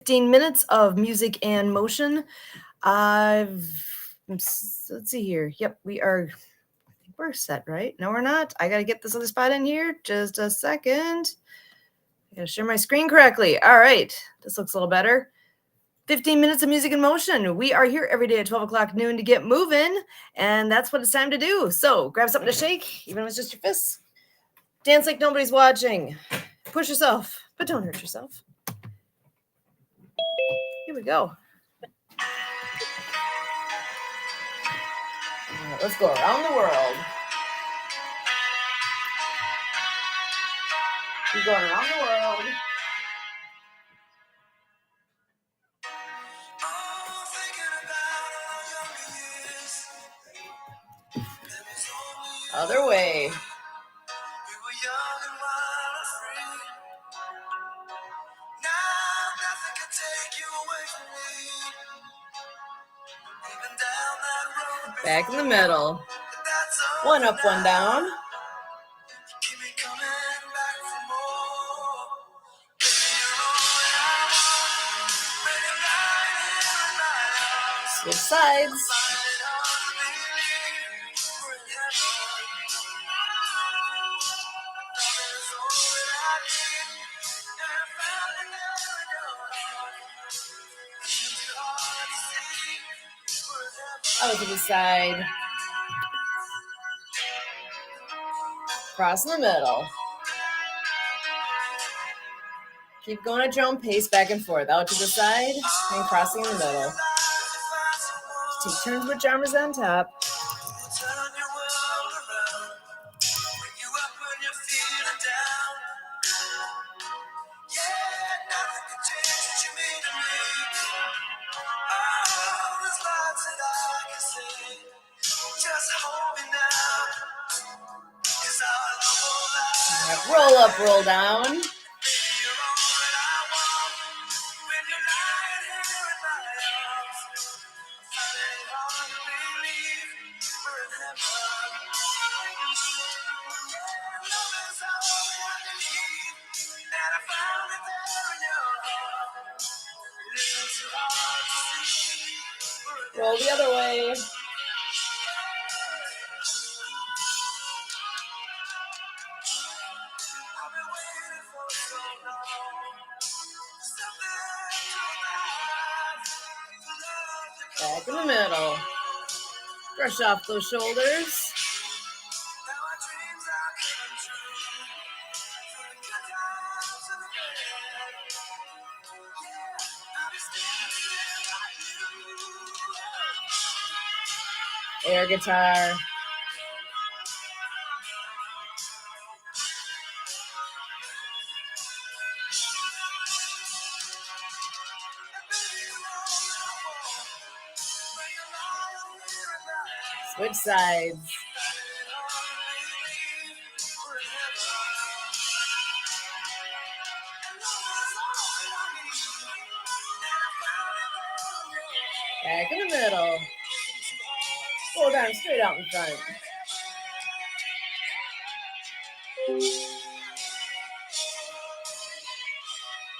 15 minutes of music and motion. Let's see here. Yep, we're set, right? No, we're not. I gotta get this other spot in here. Just a second. I gotta share my screen correctly. All right, this looks a little better. 15 minutes of music and motion. We are here every day at 12 o'clock noon to get moving, and that's what it's time to do. So grab something to shake, even if it's just your fists. Dance like nobody's watching. Push yourself, but don't hurt yourself. Here we go. All right, let's go around the world. Keep going around the world. Other way. Back in the middle. One up, one down. Switch sides. Out to the side. Cross in the middle. Keep going at your own pace, back and forth. Out to the side and crossing in the middle. Take turns with jammers on top. Roll up, roll down. Roll the other way. Back in the middle. Brush off those shoulders. Air guitar. Switch sides. Back in the middle. Fold arms straight out in front.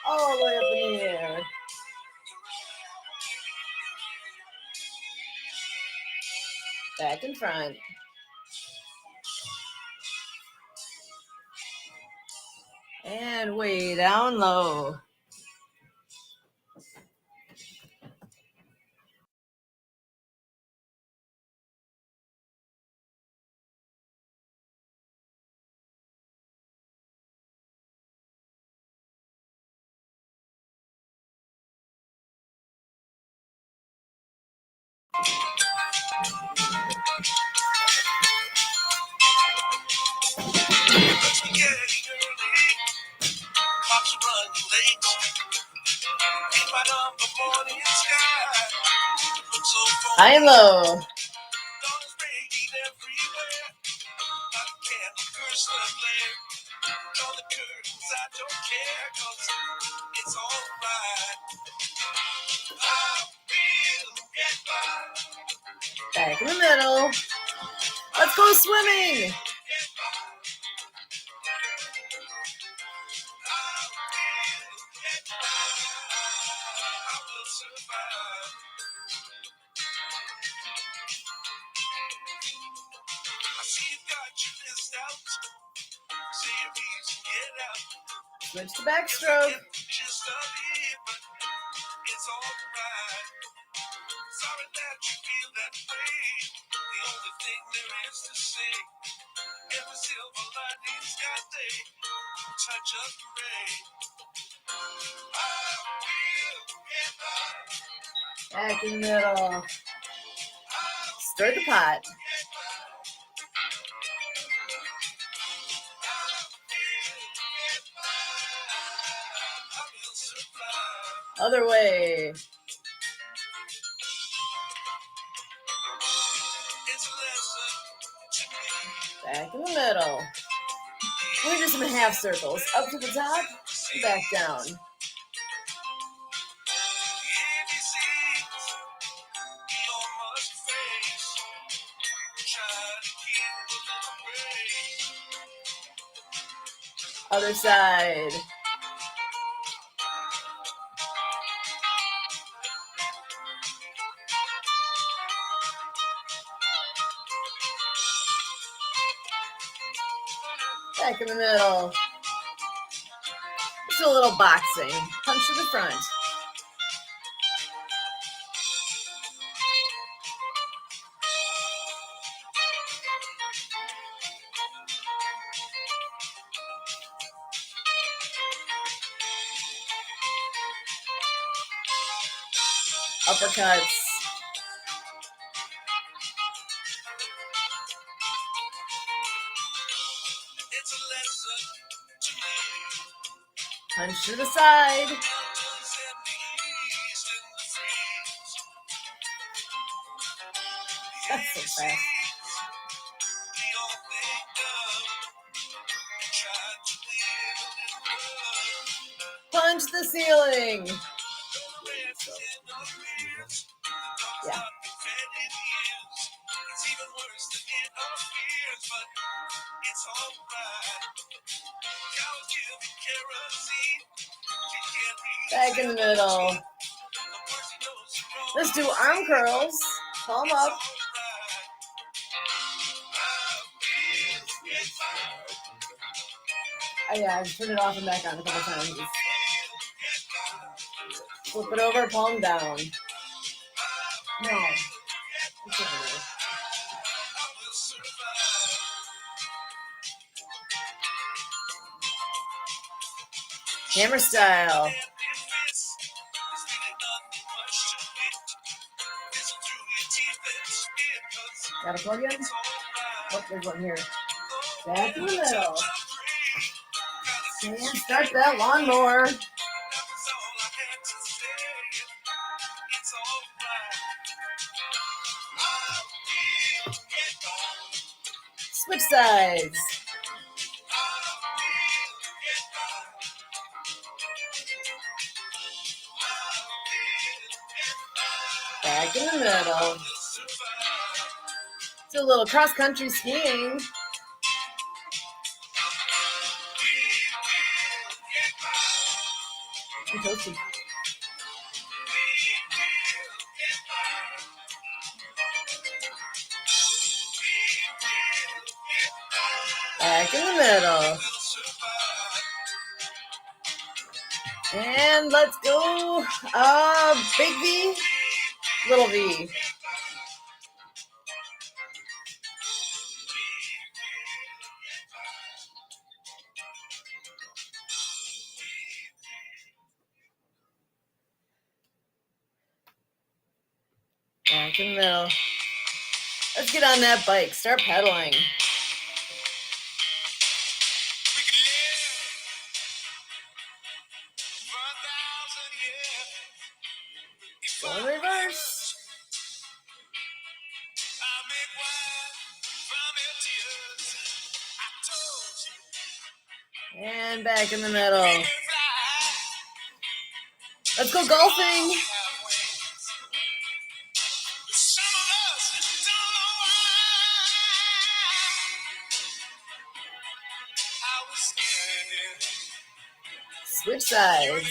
All the way up in the air. Back in front. And way down low. High and low. Back in the middle. Let's go swimming. Switch to backstroke. Sorry that you feel that way. The only thing there is to say, every silver lining's got a touch of gray. I will get by. Back in the middle. Stir the pot. Other way. Back in the middle. We do some half circles. Up to the top, back down. Other side. Back in the middle. Just a little boxing. Punch to the front. Uppercuts. Punch to the side. That's so fast. Punch the ceiling. Yeah. Back in the middle. Let's do arm curls. Palm up. Oh, yeah, I just turned it off and back on a couple times. Flip it over, palm down. No. Hammer style. Got a plug in? Oh, there's one here. Back in the middle. And start that lawnmower. Switch sides. Back in the middle. Do a little cross-country skiing. I'm toasty. Back in the middle. And let's go. Big V, little V. Back in the middle. Let's get on that bike. Start pedaling. Go in reverse. And back in the middle. Let's go golfing. Switch sides.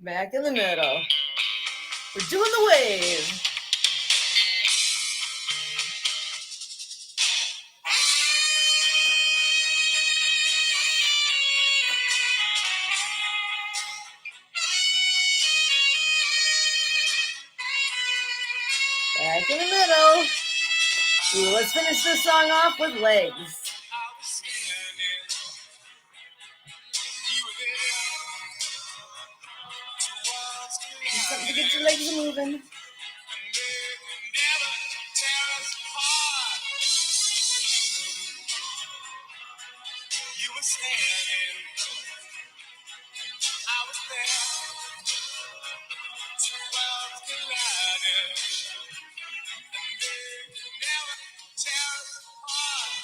Back in the middle. We're doing the wave. Back in the middle. Ooh, let's finish this song off with legs. Just something to get your legs moving. You were standing, I was there. Two worlds collided, and they could never tear us apart.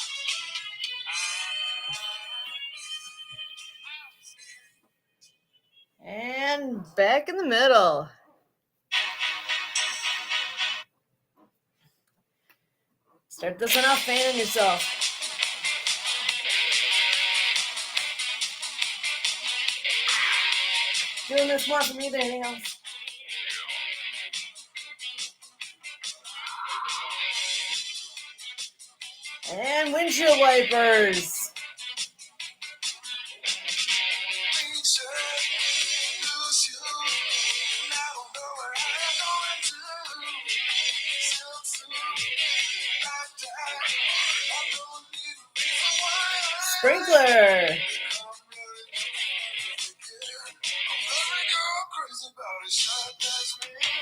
And back in the middle. Start this one off fanning yourself. Doing this more for me than anything else. And windshield wipers. Sprinkler.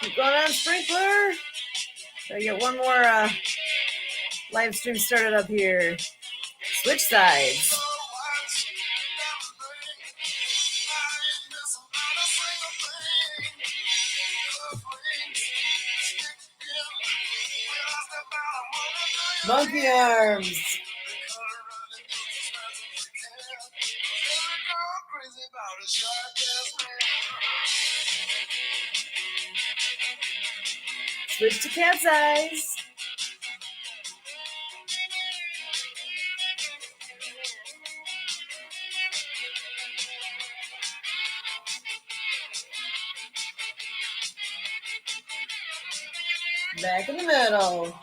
Keep going on, sprinkler. So get one more live stream started up here. Switch sides. Monkey arms. Switch to cat's eyes. Back in the middle.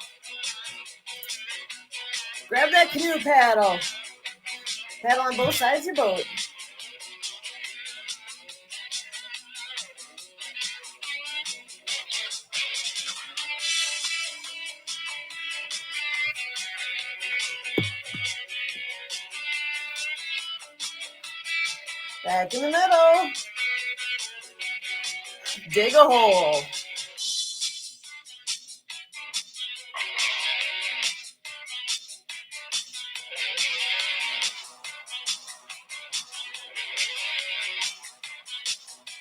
Grab that canoe paddle. Paddle on both sides of your boat. Back in the middle. Dig a hole.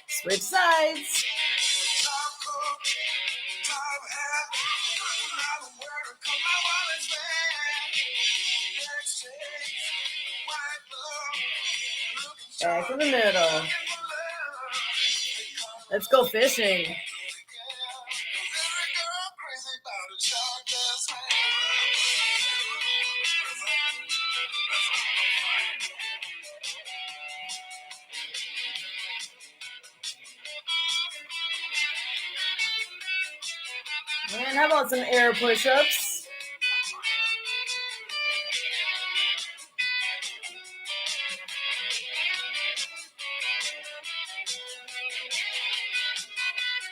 Switch sides. Back in the middle. Let's go fishing. And how about some air push-ups?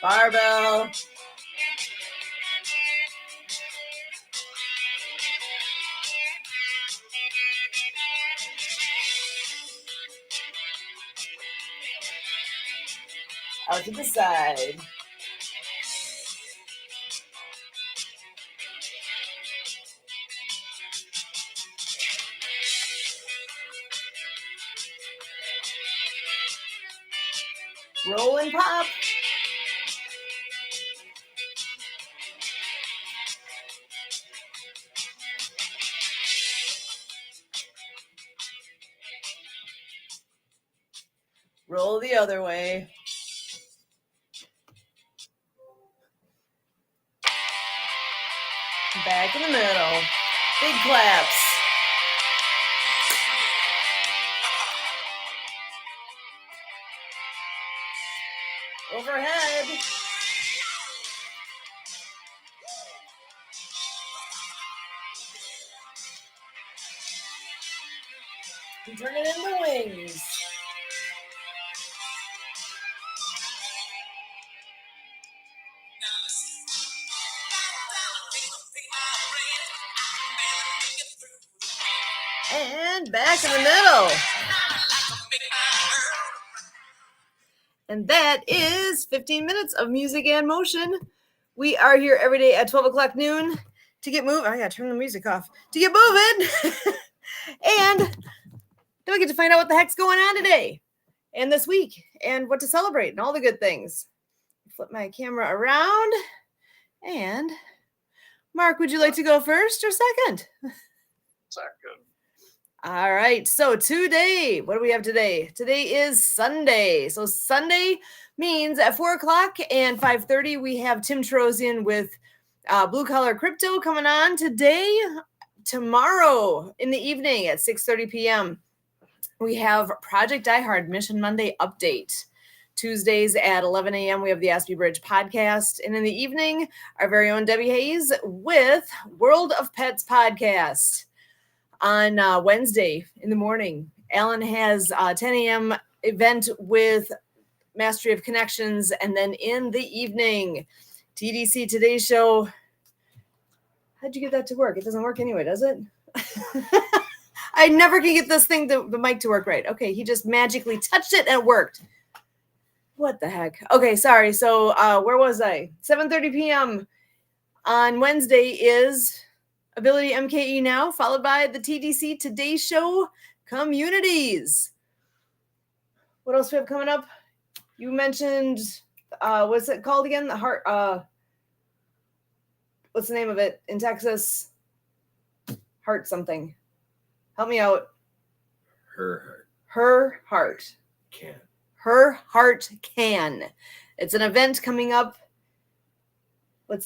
Barbell. Out to the side. Roll and pop. Roll the other way. Back in the middle. Big claps. overhead. And turn it into wings. And back in the middle. And that is 15 minutes of music and motion. We are here every day at 12 o'clock noon to get moving. I gotta turn the music off. To get moving. And then we get to find out what the heck's going on today and this week and what to celebrate and all the good things. Flip my camera around. And Mark, would you like to go first or second? Second. All right. So today, what do we have today? Today is Sunday. So Sunday means at 4 o'clock and 5:30, we have Tim Trosian with Blue Collar Crypto coming on today. Tomorrow in the evening at 6:30 p.m., we have Project diehard Mission Monday update. Tuesdays at 11 a.m., we have the Aspie Bridge podcast. And in the evening, our very own Debbie Hayes with World of Pets podcast. On Wednesday in the morning, Alan has a 10 a.m. event with Mastery of Connections. And then in the evening, TDC Today Show. How'd you get that to work? It doesn't work anyway, does it? I never can get this thing, the mic to work right. Okay, he just magically touched it and it worked. What the heck? Okay, sorry. So where was I? 7:30 p.m. on Wednesday is Ability MKE Now, followed by the TDC Today Show Communities. What else do we have coming up? You mentioned, what's it called again? The Heart, what's the name of it in Texas? Heart something. Help me out. Her Heart. can. Her Heart Can. It's an event coming up. I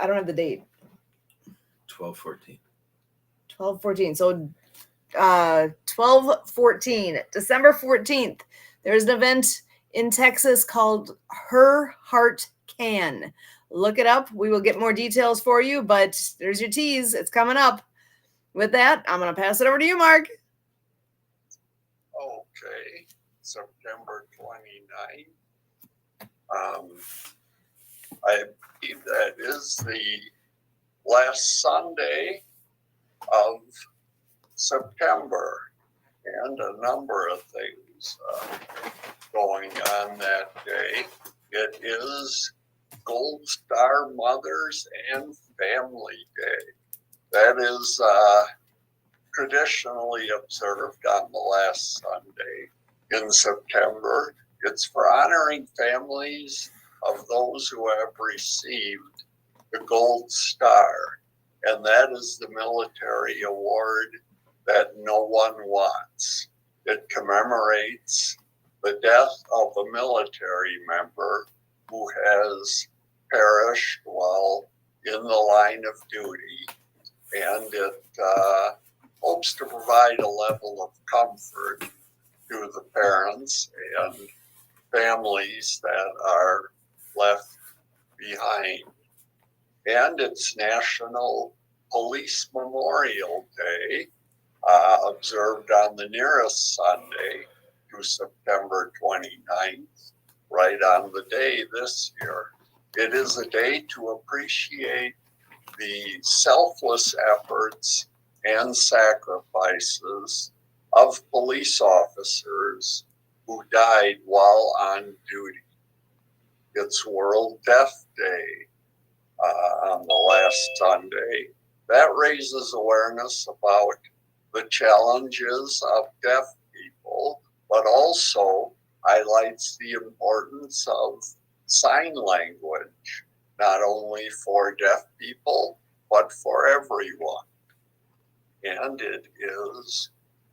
don't have the date. 12/14. 12/14. So 12/14, December 14th, there's an event in Texas called Her Heart Can. Look it up. We will get more details for you, but there's your tease. It's coming up. With that, I'm going to pass it over to you, Mark. Okay. September 29th. I believe that is the last Sunday of September, and a number of things going on that day. It is Gold Star Mothers and Family Day. That is traditionally observed on the last Sunday in September. It's for honoring families of those who have received the Gold Star, and that is the military award that no one wants. It commemorates the death of a military member who has perished while in the line of duty, and it hopes to provide a level of comfort to the parents and families that are left behind. And it's National Police Memorial Day, observed on the nearest Sunday to September 29th, right on the day this year. It is a day to appreciate the selfless efforts and sacrifices of police officers who died while on duty. It's World Deaf Day on the last Sunday. That raises awareness about the challenges of deaf people, but also highlights the importance of sign language, not only for deaf people, but for everyone. And it is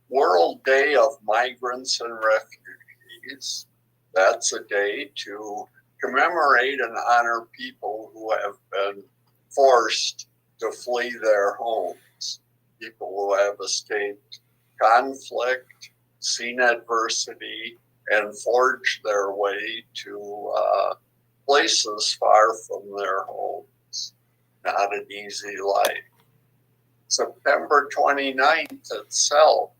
World Day of Migrants and Refugees. That's a day to commemorate and honor people who have been forced to flee their homes, people who have escaped conflict, seen adversity, and forge their way to places far from their homes. Not an easy life. September 29th itself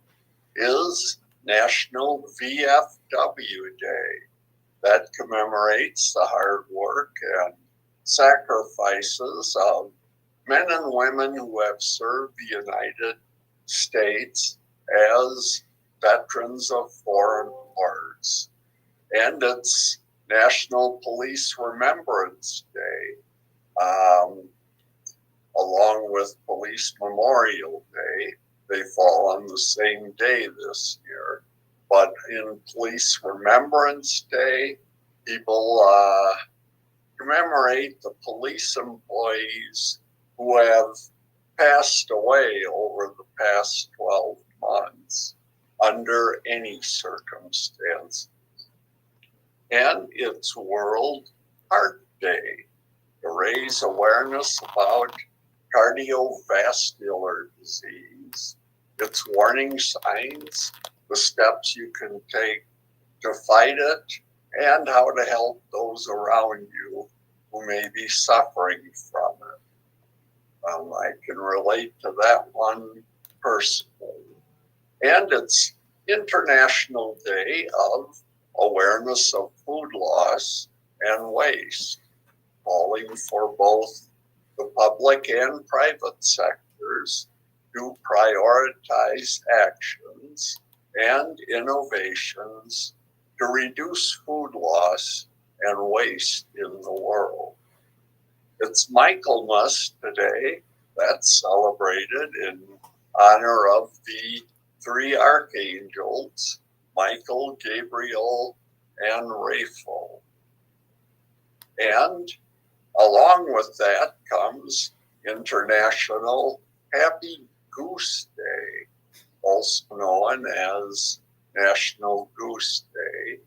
is National VFW Day. That commemorates the hard work and sacrifices of men and women who have served the United States as veterans of foreign wars. And it's National Police Remembrance Day, along with Police Memorial Day. They fall on the same day this year. But in Police Remembrance Day, people commemorate the police employees who have passed away over the past 12 months under any circumstance. And it's World Heart Day to raise awareness about cardiovascular disease, its warning signs, the steps you can take to fight it, and how to help those around you who may be suffering from it. I can relate to that one personally. And it's International Day of Awareness of Food Loss and Waste, calling for both the public and private sectors to prioritize actions and innovations to reduce food loss and waste in the world. It's Michaelmas today. That's celebrated in honor of the three archangels, Michael, Gabriel, and Raphael. And along with that comes International Happy Goose Day, also known as National Goose Day,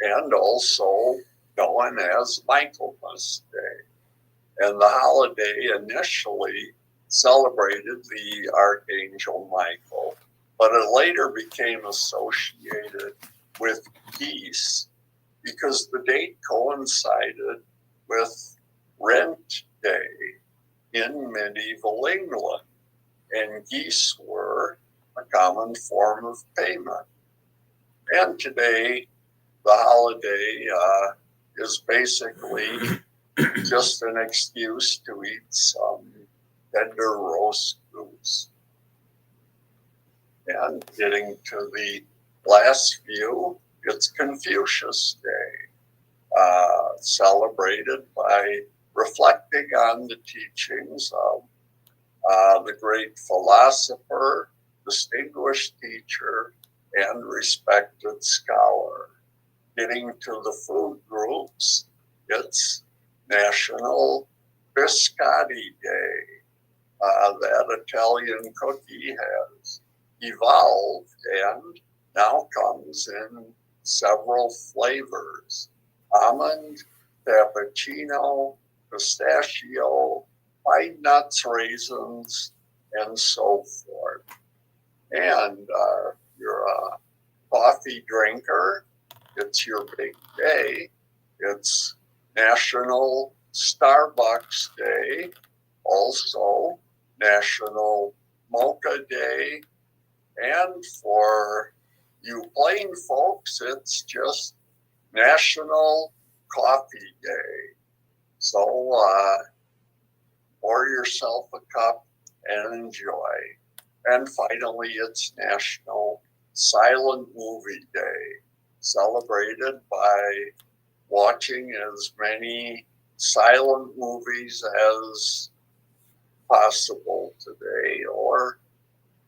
and also known as Michaelmas Day. And the holiday initially celebrated the Archangel Michael, but it later became associated with geese because the date coincided with Rent Day in medieval England, and geese were a common form of payment. And today, the holiday is basically just an excuse to eat some tender roast goose. And getting to the last few, it's Confucius Day, celebrated by reflecting on the teachings of the great philosopher, distinguished teacher, and respected scholar. Getting to the food groups, it's National Biscotti Day. That Italian cookie has evolved and now comes in several flavors: almond, cappuccino, pistachio, pine nuts, raisins, and so forth. And you're a coffee drinker, it's your big day. It's National Starbucks Day, also National Mocha Day, and for you plain folks, it's just National Coffee Day. So pour yourself a cup and enjoy. And finally, it's National Silent Movie Day, celebrated by watching as many silent movies as possible today, or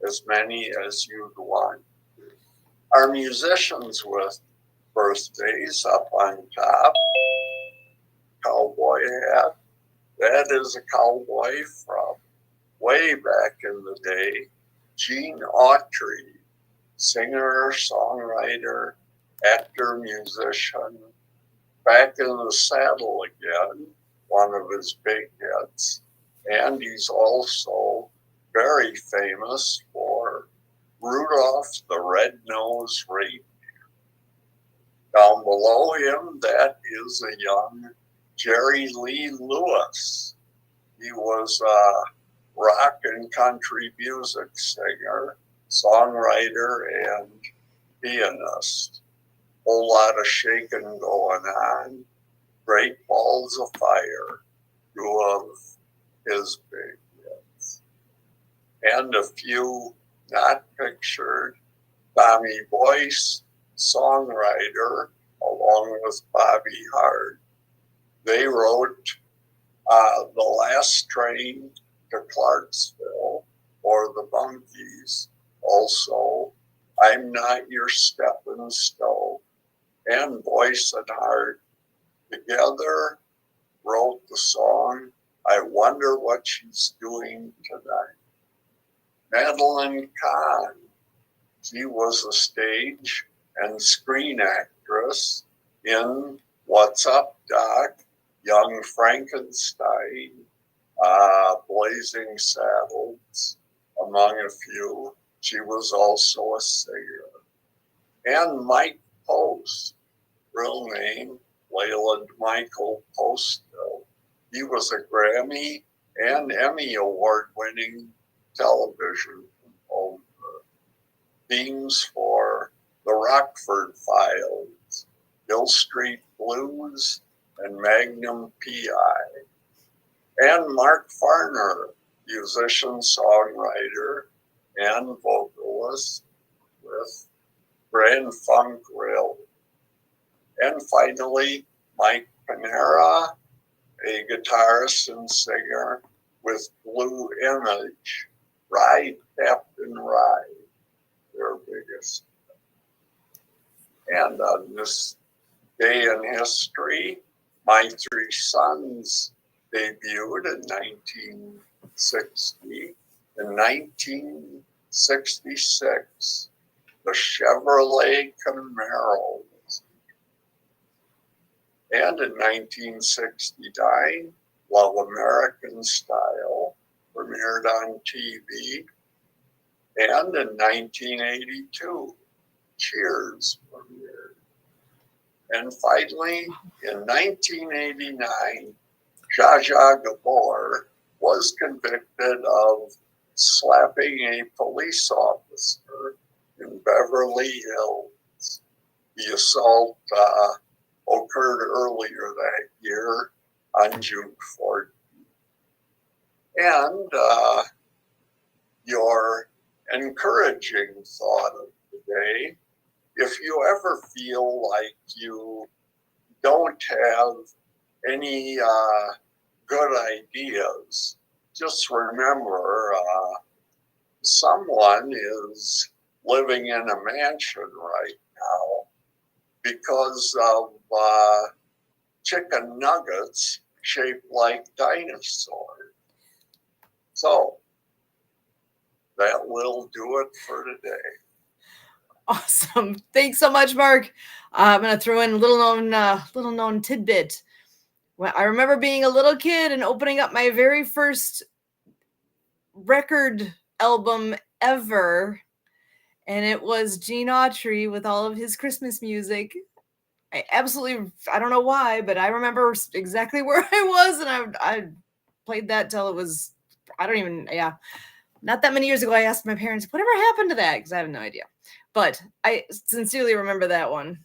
as many as you'd want. Our musicians with birthdays up on top: cowboy hat. That is a cowboy from way back in the day. Gene Autry, singer, songwriter, actor, musician, back in the saddle again, one of his big hits. And he's also very famous for Rudolph the Red-Nosed Reindeer. Down below him, that is a young Jerry Lee Lewis. He was a rock and country music singer, songwriter, and pianist. Whole lot of shaking going on. Great balls of fire, two of his big hits. And a few not pictured. Tommy Boyce, songwriter, along with Bobby Hart. They wrote The Last Train to Clarksville for the Bunkies. Also, I'm Not Your Stepping Stone. And Boyce and Hart together wrote the song, I Wonder What She's Doing Tonight. Madeline Kahn, she was a stage and screen actress in What's Up, Doc, Young Frankenstein, Blazing Saddles, among a few. She was also a singer. And Mike Post, real name, Leland Michael Postel. He was a Grammy and Emmy Award-winning television composer. Themes for The Rockford Files, Hill Street Blues, and Magnum P.I. And Mark Farner, musician, songwriter, and vocalist with Grand Funk Railroad. And finally, Mike Panera, a guitarist and singer with Blue Image, Ride Captain Ride, their biggest. And on this day in history, My Three Sons debuted in 1960. In 1966, the Chevrolet Camaro. And in 1969, Love American Style premiered on TV. And in 1982, Cheers premiered. And finally, in 1989, Zsa Zsa Gabor was convicted of slapping a police officer in Beverly Hills. The assault occurred earlier that year on June 14th. And your encouraging thought of the day, if you ever feel like you don't have any good ideas, just remember someone is living in a mansion right now because of chicken nuggets shaped like dinosaurs. So that will do it for today. Awesome. Thanks so much, Mark. I'm going to throw in a little known tidbit. Well, I remember being a little kid and opening up my very first record album ever. And it was Gene Autry with all of his Christmas music. I don't know why, but I remember exactly where I was. And I played that till it was, not that many years ago. I asked my parents, whatever happened to that? Because I have no idea. But I sincerely remember that one.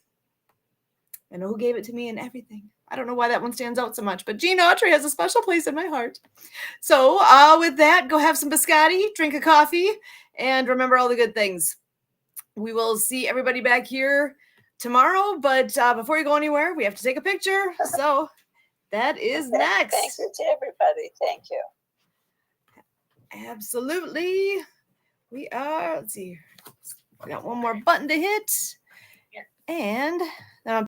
I know who gave it to me and everything. I don't know why that one stands out so much, but Gene Autry has a special place in my heart. So with that, go have some biscotti, drink a coffee, and remember all the good things. We will see everybody back here tomorrow, but before you go anywhere, we have to take a picture. So that is next. Thank you to everybody. Thank you. Absolutely. We are, let's see. We got one more button to hit. And then I'm